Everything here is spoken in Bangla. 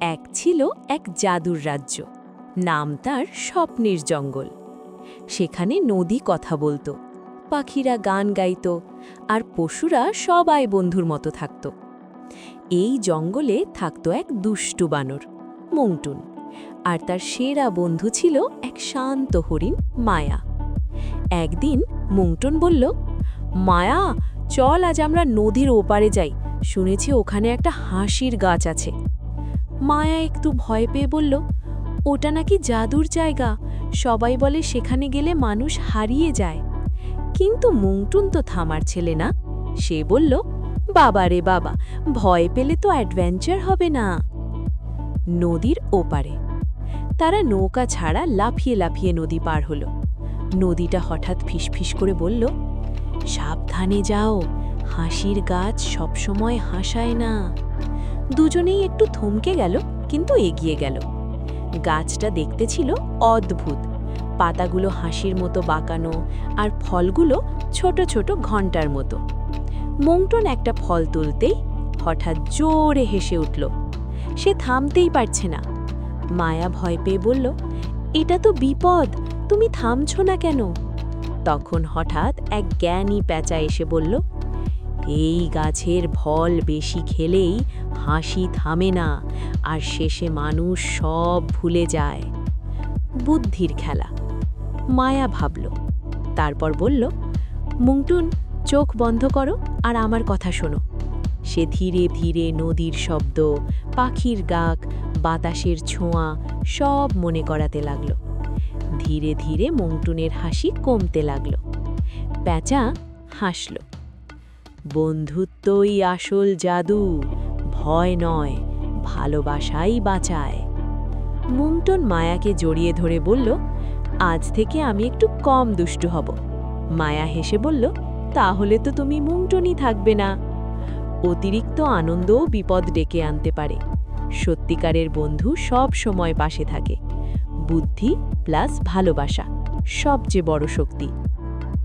এক ছিল এক জাদুর রাজ্য, নাম তার স্বপ্নের জঙ্গল। সেখানে নদী কথা বলতো, পাখিরা গান গাইত, আর পশুরা সবাই বন্ধুর মতো থাকত। এই জঙ্গলে থাকত এক দুষ্টু বানর, মংটুন, আর তার সেরা বন্ধু ছিল এক শান্ত হরিণ, মায়া। একদিন মংটুন বলল, মায়া, চল আজ আমরা নদীর ওপারে যাই, শুনেছি ওখানে একটা হাসির গাছ আছে। মায়া একটু ভয় পেয়ে বলল, ওটা নাকি জাদুর জায়গা, সবাই বলে সেখানে গেলে মানুষ হারিয়ে যায়। কিন্তু মংটুন তো থামার ছেলে না, সে বলল, বাবা রে বাবা, ভয় পেলে তো অ্যাডভেঞ্চার হবে না। নদীর ওপারে তারা নৌকা ছাড়া লাফিয়ে লাফিয়ে নদী পার হলো। নদীটা হঠাৎ ফিসফিস করে বলল, সাবধানে যাও, হাসির গাছ সবসময় হাসায় না। দুজনেই একটু থমকে গেল, কিন্তু এগিয়ে গেল। গাছটা দেখতে ছিল অদ্ভুত, পাতাগুলো হাসির মতো বাঁকানো, আর ফলগুলো ছোট ছোট ঘণ্টার মতো। মংটুন একটা ফল তুলতেই হঠাৎ জোরে হেসে উঠল। সে থামতেই পারছে না। মায়া ভয় পেয়ে বলল, এটা তো বিপদ, তুমি থামছ না কেন? তখন হঠাৎ এক জ্ঞানী প্যাঁচা এসে বলল, এই গাছের ফল বেশি খেলেই হাসি থামে না, আর শেষে মানুষ সব ভুলে যায়। বুদ্ধির খেলা, মায়া ভাবল। তারপর বলল, মংটুন, চোখ বন্ধ করো আর আমার কথা শোনো। সে ধীরে ধীরে নদীর শব্দ, পাখির ডাক, বাতাসের ছোঁয়া সব মনে করাতে লাগল। ধীরে ধীরে মংটুনের হাসি কমতে লাগল। প্যাঁচা হাসল, বন্ধুত্বই আসল জাদু, ভয় নয়, ভালোবাসাই বাঁচায়। মংটুন মায়াকে জড়িয়ে ধরে বলল, আজ থেকে আমি একটু কম দুষ্টু হব। মায়া হেসে বলল, তাহলে তো তুমি মংটুনই থাকবে না। অতিরিক্ত আনন্দও বিপদ ডেকে আনতে পারে। সত্যিকারের বন্ধু সব সময় পাশে থাকে। বুদ্ধি প্লাস ভালোবাসা সবচেয়ে বড় শক্তি।